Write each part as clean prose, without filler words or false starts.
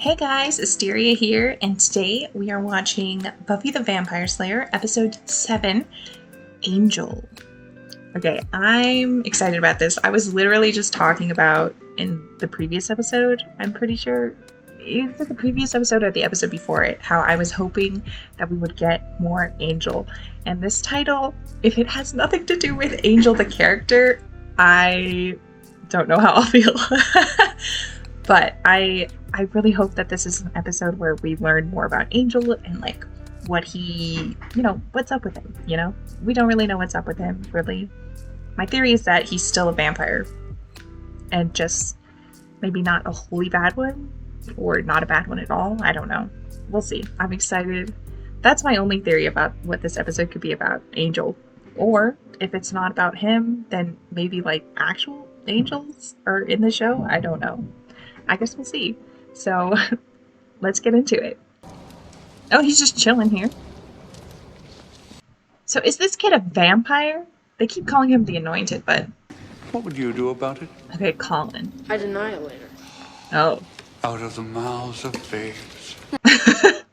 Hey guys, Asteria here, and today we are watching Buffy the Vampire Slayer, episode 7, Angel. Okay, I'm excited about this. I was literally just talking about in the previous episode, I'm pretty sure, either the previous episode or the episode before it, how I was hoping that we would get more Angel. And this title, if it has nothing to do with Angel the character, I don't know how I'll feel. But I really hope that this is an episode where we learn more about Angel and like what he, what's up with him, We don't really know what's up with him, really. My theory is that he's still a vampire and just maybe not a wholly bad one or not a bad one at all. I don't know. We'll see. I'm excited. That's my only theory about what this episode could be about, Angel. Or if it's not about him, then maybe like actual angels are in the show. I don't know. I guess we'll see. So, let's get into it. Oh, he's just chilling here. So, is this kid a vampire? They keep calling him the Anointed, but... What would you do about it? Okay, Colin. I'd annihilate her. Oh. Out of the mouths of babes. I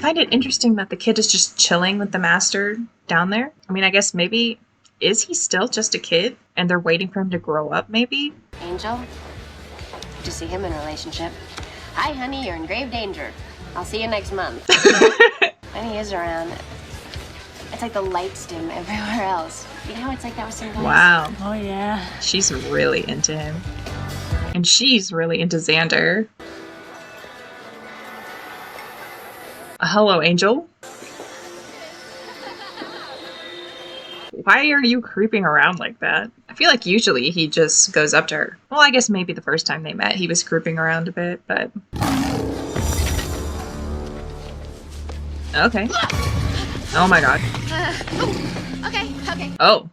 find it interesting that the kid is just chilling with the master down there. I mean, I guess maybe... Is he still just a kid? And they're waiting for him to grow up, maybe? Angel? To see him in a relationship. Hi, honey, you're in grave danger. I'll see you next month. When he is around, it's like the lights dim everywhere else. You know, it's like that with some guys. Wow. Oh, yeah. She's really into him. And she's really into Xander. Hello, Angel. Why are you creeping around like that? I feel like usually he just goes up to her. Well, I guess maybe the first time they met he was creeping around a bit, but... Okay. Oh my god. Okay. Oh.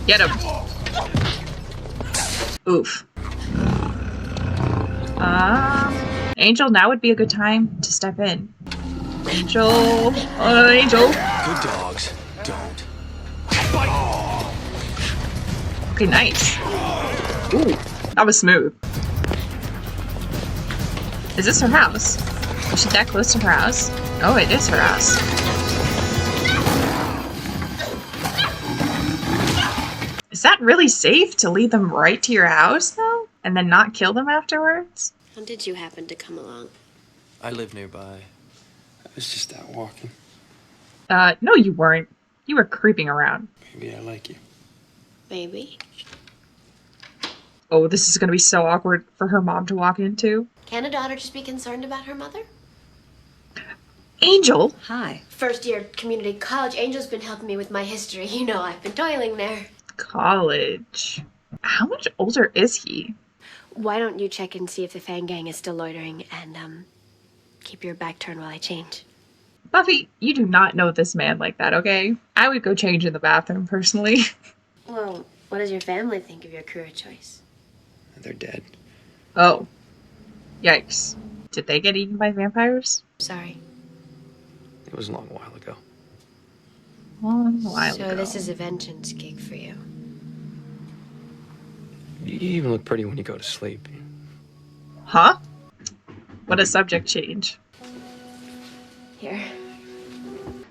Get him. Oof. Angel, now would be a good time to step in. Angel. Angel. Good dogs don't. Okay, nice. Ooh, that was smooth. Is this her house? Is she that close to her house? Oh, it is her house. Is that really safe to lead them right to your house, though? And then not kill them afterwards? How did you happen to come along? I live nearby. I was just out walking. No you weren't. You were creeping around. Maybe I like you. Maybe. Oh, this is gonna be so awkward for her mom to walk into. Can a daughter just be concerned about her mother? Angel? Hi. First year community college. Angel's been helping me with my history. You know, I've been toiling there. College. How much older is he? Why don't you check and see if the Fang Gang is still loitering and, keep your back turned while I change. Buffy, you do not know this man like that, okay? I would go change in the bathroom, personally. Well, what does your family think of your career choice? They're dead. Oh. Yikes. Did they get eaten by vampires? Sorry. It was a long while ago. Long while ago. So this is a vengeance gig for you. You even look pretty when you go to sleep. Huh? What a subject change. Here.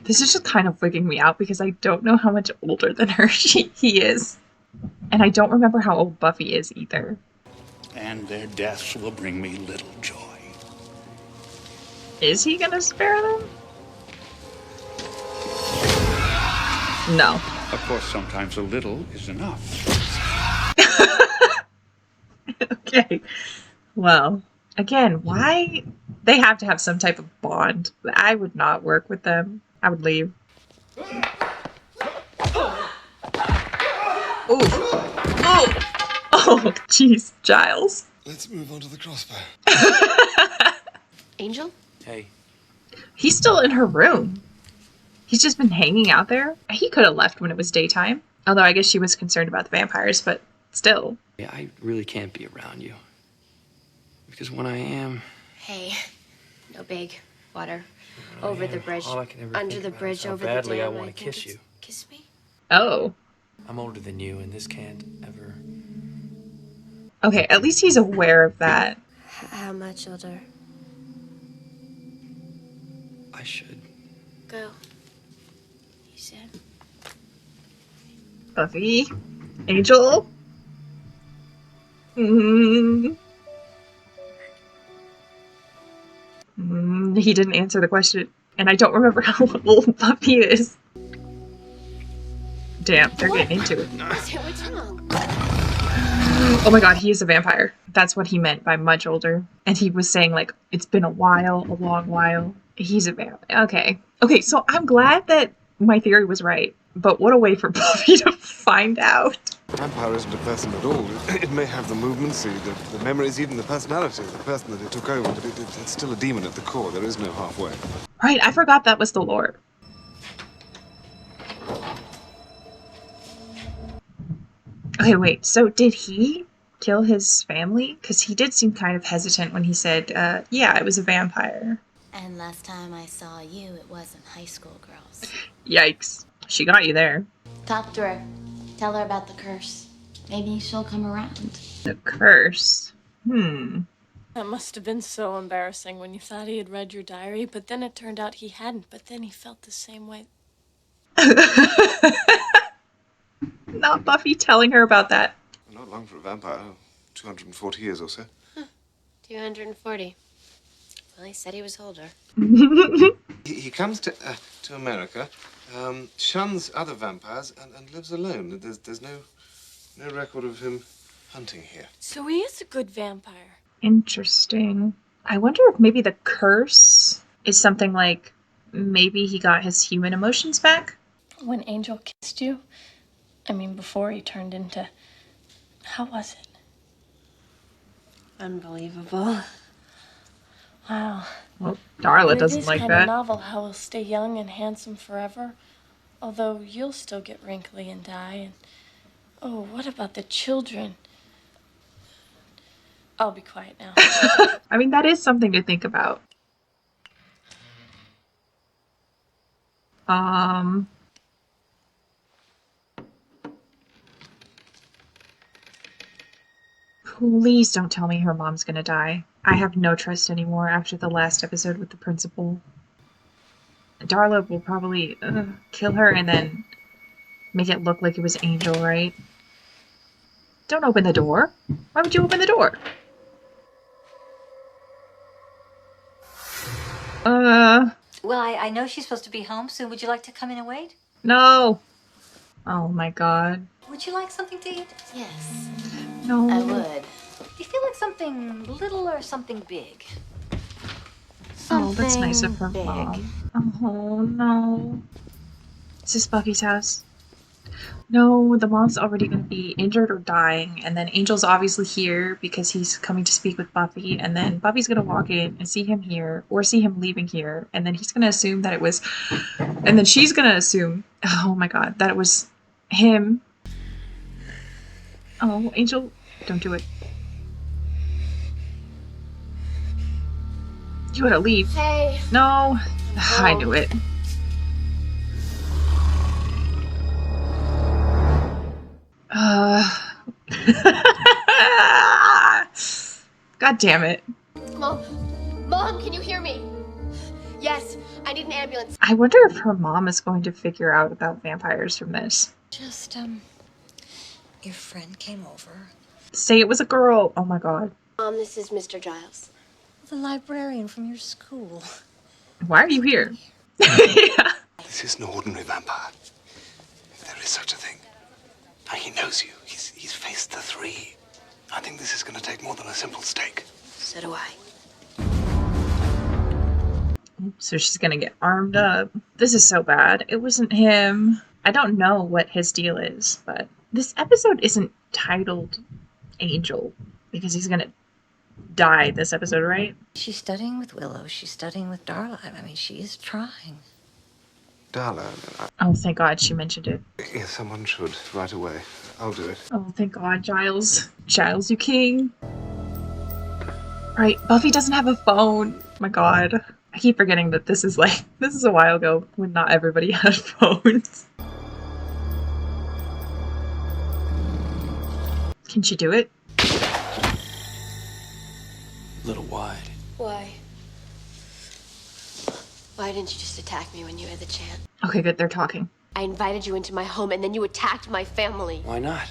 This is just kind of wigging me out because I don't know how much older than her he is. And I don't remember how old Buffy is either. And their deaths will bring me little joy. Is he gonna spare them? No. Of course, sometimes a little is enough. Okay. Well, again, why? They have to have some type of bond. I would not work with them. I would leave. Ooh. Oh, jeez, Giles. Let's move on to the crossbow. Angel? Hey. He's still in her room. He's just been hanging out there. He could have left when it was daytime. Although I guess she was concerned about the vampires, but still. Yeah, I really can't be around you. Because when I am... Hey. No big. Water. Over the bridge. All I can ever Under think the about bridge. is how Over badly the I dam. want to think kiss it's- you. Kiss me? Oh. I'm older than you, and this can't ever... Okay, at least he's aware of that. How much older? I should. Go. You said. Buffy? Angel? He didn't answer the question, and I don't remember how old Buffy is. Damn, they're getting into it. What's wrong? Oh my god, he is a vampire. That's what he meant by much older. And he was saying, like, it's been a while, a long while. He's a vampire. Okay, so I'm glad that my theory was right, but what a way for Buffy to find out. A vampire isn't a person at all. It may have the movements, the memories, even the personality of the person that it took over, but it's still a demon at the core. There is no halfway. Right, I forgot that was the lore. Okay, wait, so did he kill his family? Because he did seem kind of hesitant when he said, yeah, it was a vampire. And last time I saw you, it wasn't high school girls. Yikes. She got you there. Talk to her. Tell her about the curse. Maybe she'll come around. The curse. That must have been so embarrassing when you thought he had read your diary, but then it turned out he hadn't, but then he felt the same way. Not Buffy telling her about that. Not long for a vampire. 240 years or so. 240. Well, he said he was older. He comes to America, shuns other vampires, and lives alone. There's no record of him hunting here. So he is a good vampire. Interesting. I wonder if maybe the curse is something like maybe he got his human emotions back? When Angel kissed you, I mean, before he turned into... How was it? Unbelievable. Wow. Well, Darla It doesn't is like kind of that. novel how he'll stay young and handsome forever, although you'll still get wrinkly and die. And oh, what about the children? I'll be quiet now. I mean, that is something to think about. Please don't tell me her mom's gonna die. I have no trust anymore after the last episode with the principal. Darla will probably kill her and then make it look like it was Angel, right? Don't open the door. Why would you open the door? Well, I know she's supposed to be home soon. Would you like to come in and wait? No. Oh my god. Would you like something to eat? Yes, No. I would. Do you feel like something little or something big? Oh, that's nice of her Something big. mom. Oh no. Is this Buffy's house? No, the mom's already going to be injured or dying, and then Angel's obviously here because he's coming to speak with Buffy, and then Buffy's going to walk in and see him here, or see him leaving here, and then he's going to assume that it was... And then she's going to assume, oh my god, that it was him. Oh, Angel, don't do it. You gotta leave. Hey. No, I knew it. God damn it. Mom. Mom, can you hear me? Yes, I need an ambulance. I wonder if her mom is going to figure out about vampires from this. Just, your friend came over. Say it was a girl. Oh my god. Mom, this is Mr. Giles. The librarian from your school. Why are you here? Yeah. This isn't an ordinary vampire. If there is such a thing. Now, he knows you. He's faced the three. I think this is going to take more than a simple stake. So do I. So she's gonna get armed up. This is so bad. It wasn't him. I don't know what his deal is, but this episode isn't titled Angel because he's gonna die this episode, right? She's studying with Willow. She's studying with Darla. I mean, she is trying. Darla, Oh, thank God she mentioned it. yes, someone should right away. I'll do it. Oh, thank God, Giles. Giles, you king. Right, Buffy doesn't have a phone. My God. I keep forgetting that this is a while ago when not everybody had phones. Can she do it? little wide. Why? Why didn't you just attack me when you had the chance? Okay, good. They're talking. I invited you into my home and then you attacked my family. Why not?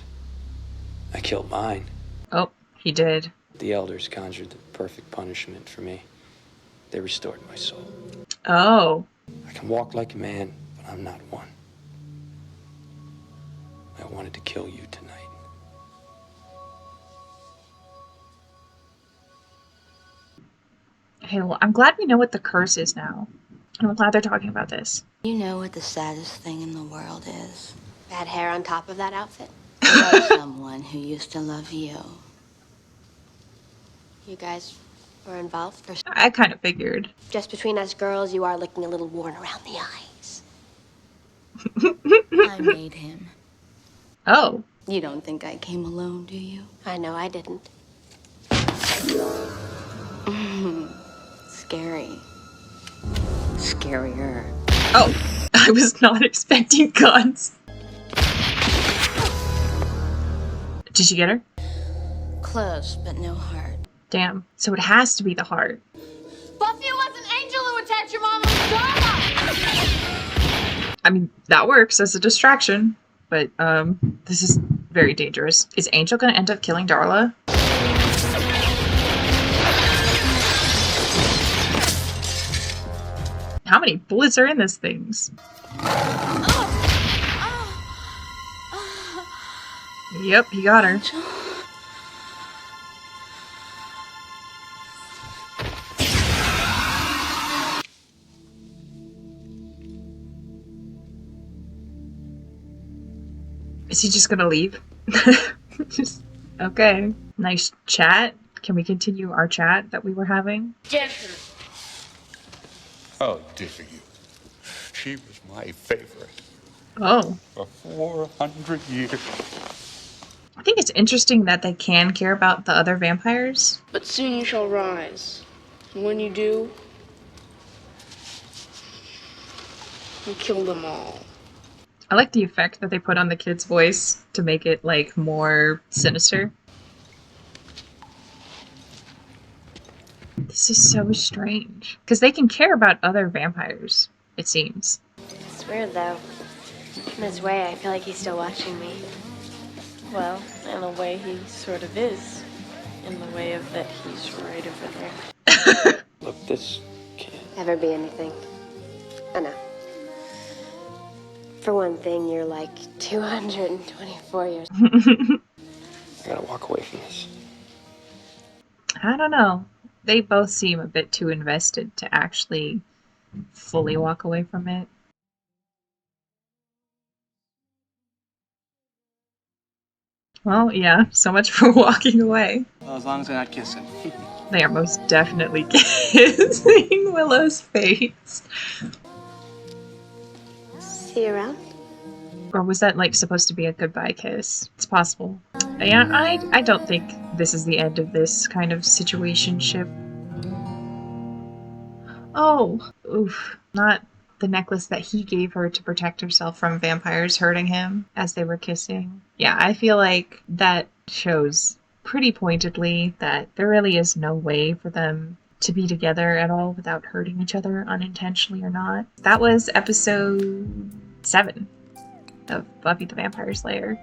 I killed mine. Oh, he did. The elders conjured the perfect punishment for me. They restored my soul. Oh. I can walk like a man, but I'm not one. I wanted to kill you tonight. Okay, well, I'm glad we know what the curse is now. And I'm glad they're talking about this. You know what the saddest thing in the world is? Bad hair on top of that outfit. To love someone who used to love you. You guys were involved? Or I kind of figured. just between us girls, you are looking a little worn around the eyes. I made him. Oh. You don't think I came alone, do you? I know I didn't. Scary. Scarier. Oh. I was not expecting guns. Did she get her? Close, but no heart. Damn. So it has to be the heart. Buffy was an angel who attacked your mom with Darla! I mean, that works as a distraction. But, this is very dangerous. Is Angel gonna end up killing Darla? How many bullets are in this thing? Yep, he got her. Is he just gonna leave? Okay. Nice chat. Can we continue our chat that we were having? How dare you? She was my favorite Oh. for 400 years. I think it's interesting that they can care about the other vampires. But soon you shall rise. And when you do, you kill them all. I like the effect that they put on the kid's voice to make it, like, more sinister. This is so strange. Because they can care about other vampires, it seems. It's weird though. In his way, I feel like he's still watching me. Well, in a way, he sort of is. In the way of that he's right over there. Look, this can't. Ever be anything. I know. For one thing, you're like 224 years. I gotta walk away from this. I don't know. They both seem a bit too invested to actually fully walk away from it. Well, yeah, so much for walking away. Well, as long as they're not kissing. They are most definitely kissing Willow's face. See you around? Or was that, like, supposed to be a goodbye kiss? It's possible. Yeah, I don't think this is the end of this kind of situationship. Oh, oof. Not the necklace that he gave her to protect herself from vampires hurting him as they were kissing. Yeah, I feel like that shows pretty pointedly that there really is no way for them to be together at all without hurting each other, unintentionally or not. That was episode 7 of Buffy the Vampire Slayer.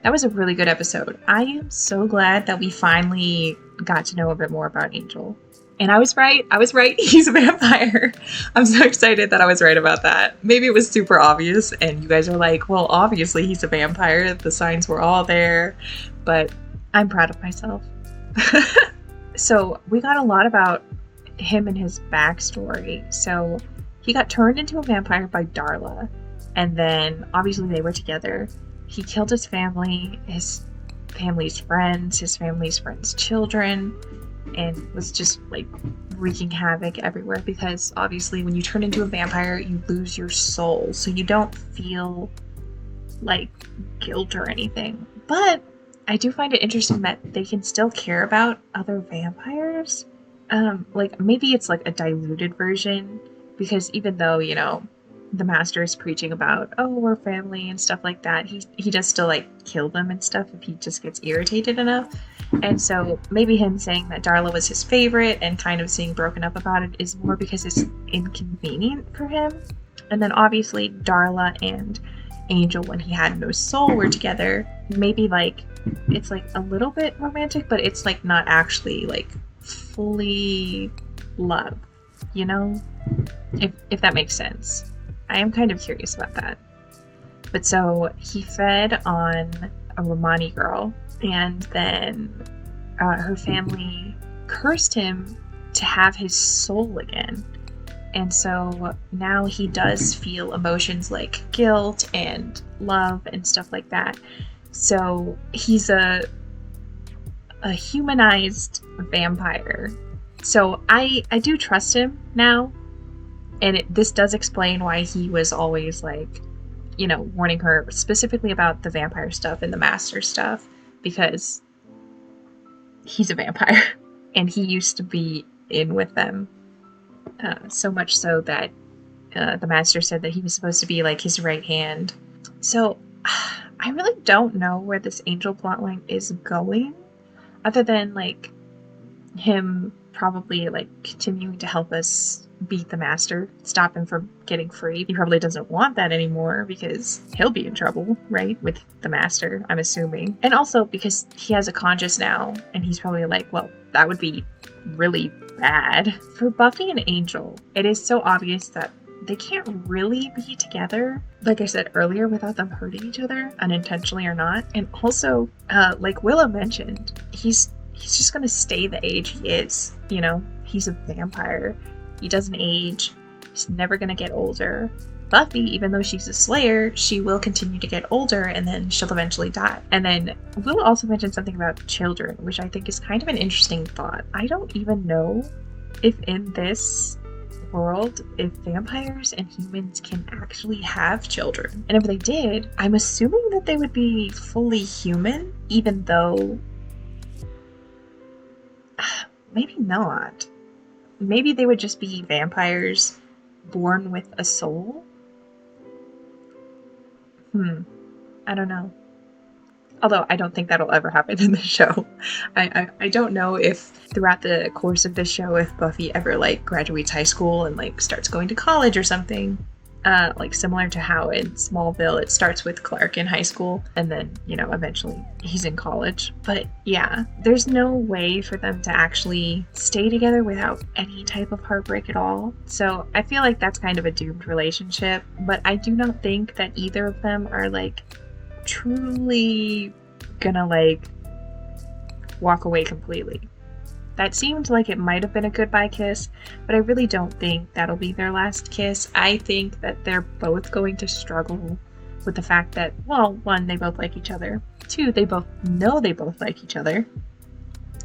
That was a really good episode. I am so glad that we finally got to know a bit more about Angel. And I was right. He's a vampire. I'm so excited that I was right about that. Maybe it was super obvious and you guys are like, well, obviously he's a vampire. The signs were all there. But I'm proud of myself. So we got a lot about him and his backstory. So he got turned into a vampire by Darla. And then obviously they were together. He killed his family, his family's friends, his family's friends' children, and was just like wreaking havoc everywhere because obviously when you turn into a vampire, you lose your soul. So you don't feel like guilt or anything. But I do find it interesting that they can still care about other vampires. Like maybe it's like a diluted version because even though, you know, the master is preaching about, oh, we're family and stuff like that, he does still like kill them and stuff if he just gets irritated enough. And so maybe him saying that Darla was his favorite and kind of seeing broken up about it is more because it's inconvenient for him. And then obviously Darla and Angel, when he had no soul, were together. Maybe like it's like a little bit romantic, but it's like not actually like fully love, you know? If that makes sense. I am kind of curious about that. But so he fed on a Romani girl, and then her family cursed him to have his soul again. And so now he does feel emotions like guilt and love and stuff like that. So he's a humanized vampire. So I do trust him now. And this does explain why he was always like, you know, warning her specifically about the vampire stuff and the master stuff, because he's a vampire and he used to be in with them. So much so that the master said that he was supposed to be like his right hand. So I really don't know where this Angel plotline is going, other than like him probably like continuing to help us beat the master, stop him from getting free. He probably doesn't want that anymore because he'll be in trouble, right, with the master, I'm assuming. And also because he has a conscience now, and he's probably like, well, that would be really bad. For Buffy and Angel, it is so obvious that they can't really be together, like I said earlier, without them hurting each other, unintentionally or not. And also, like Willow mentioned, he's just gonna stay the age he is, you know? He's a vampire. He doesn't age. He's never gonna get older. Buffy, even though she's a slayer, she will continue to get older, and then she'll eventually die. And then Will also mentioned something about children, which I think is kind of an interesting thought. I don't even know if in this world, if vampires and humans can actually have children. And if they did, I'm assuming that they would be fully human, even though maybe not. Maybe they would just be vampires born with a soul? I don't know. Although I don't think that'll ever happen in the show. I don't know if throughout the course of this show, if Buffy ever like graduates high school and like starts going to college or something. Like similar to how in Smallville it starts with Clark in high school and then, you know, eventually he's in college. But yeah, there's no way for them to actually stay together without any type of heartbreak at all. So I feel like that's kind of a doomed relationship, but I do not think that either of them are like truly gonna like walk away completely. That seemed like it might have been a goodbye kiss, but I really don't think that'll be their last kiss. I think that they're both going to struggle with the fact that, well, 1, they both like each other. 2, they both know they both like each other.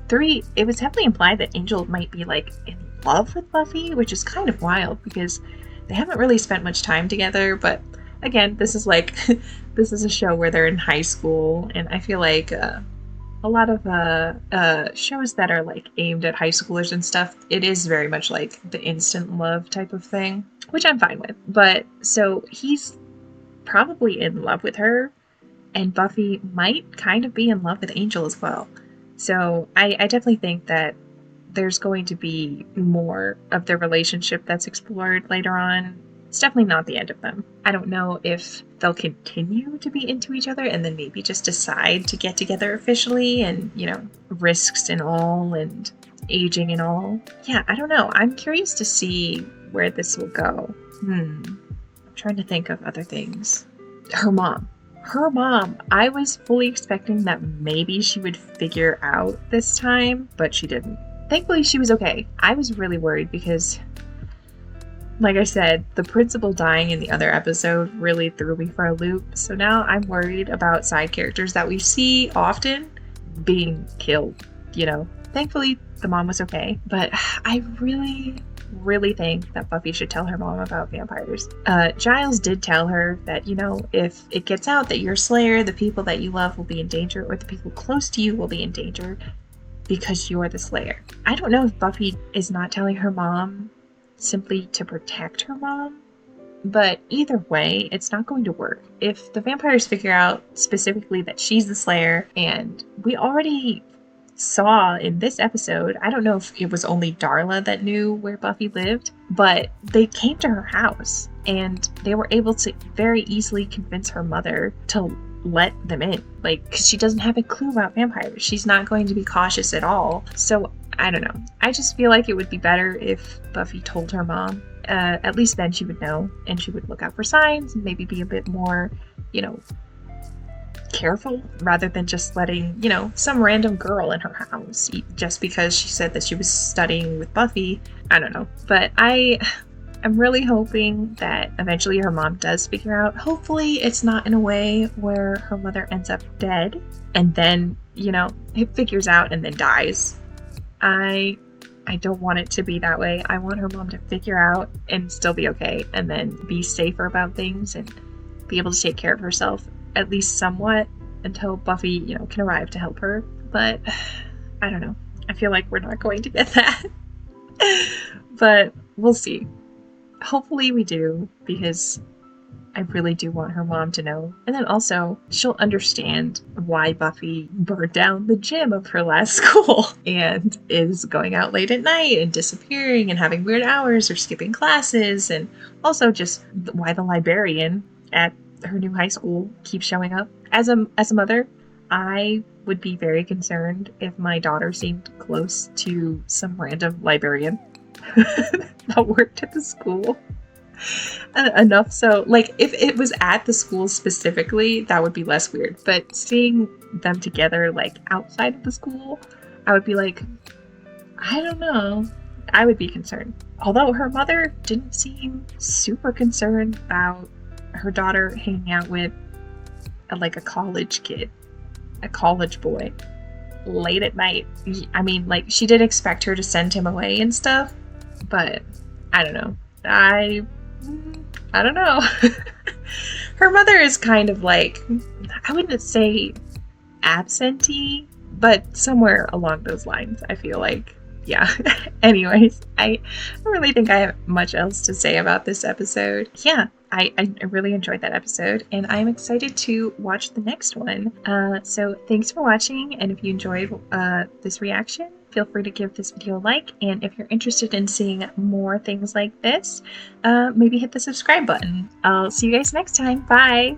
3, it was heavily implied that Angel might be like in love with Buffy, which is kind of wild because they haven't really spent much time together. But again, this is like this is a show where they're in high school, and I feel like a lot of shows that are like aimed at high schoolers and stuff, it is very much like the instant love type of thing, which I'm fine with. But so he's probably in love with her, and Buffy might kind of be in love with Angel as well. So I definitely think that there's going to be more of their relationship that's explored later on. It's definitely not the end of them. I don't know if they'll continue to be into each other and then maybe just decide to get together officially and, you know, risks and all and aging and all. Yeah, I don't know. I'm curious to see where this will go. I'm trying to think of other things. Her mom. I was fully expecting that maybe she would figure out this time, but she didn't. Thankfully, she was okay. I was really worried because, like I said, the principal dying in the other episode really threw me for a loop. So now I'm worried about side characters that we see often being killed, you know. Thankfully, the mom was okay. But I really think that Buffy should tell her mom about vampires. Giles did tell her that, you know, if it gets out that you're a Slayer, the people that you love will be in danger, or the people close to you will be in danger because you're the Slayer. I don't know if Buffy is not telling her mom simply to protect her mom. But either way, it's not going to work. If the vampires figure out specifically that she's the Slayer, and we already saw in this episode, I don't know if it was only Darla that knew where Buffy lived, but they came to her house and they were able to very easily convince her mother to let them in. Like, because she doesn't have a clue about vampires. She's not going to be cautious at all. So, I don't know. I just feel like it would be better if Buffy told her mom. At least then she would know, and she would look out for signs and maybe be a bit more, careful, rather than just letting, some random girl in her house just because she said that she was studying with Buffy. I don't know. But I'm really hoping that eventually her mom does figure out. Hopefully it's not in a way where her mother ends up dead and then, it figures out and then dies. I don't want it to be that way. I want her mom to figure out and still be okay, and then be safer about things and be able to take care of herself, at least somewhat, until Buffy, can arrive to help her. But I don't know. I feel like we're not going to get that. But we'll see. Hopefully we do, because I really do want her mom to know. And then also, she'll understand why Buffy burned down the gym of her last school and is going out late at night and disappearing and having weird hours or skipping classes, and also just why the librarian at her new high school keeps showing up. As a mother, I would be very concerned if my daughter seemed close to some random librarian that worked at the school. Enough so, like, if it was at the school specifically, that would be less weird. But seeing them together, like, outside of the school, I would be like, I don't know. I would be concerned. Although her mother didn't seem super concerned about her daughter hanging out with a college kid, a college boy, late at night. I mean, like, she did expect her to send him away and stuff, but I don't know. I don't know. Her mother is kind of like, I wouldn't say absentee, but somewhere along those lines, I feel like. Yeah. Anyways, I don't really think I have much else to say about this episode. Yeah, I really enjoyed that episode, and I'm excited to watch the next one. So thanks for watching, and if you enjoyed this reaction, feel free to give this video a like, and if you're interested in seeing more things like this, maybe hit the subscribe button. I'll see you guys next time. Bye!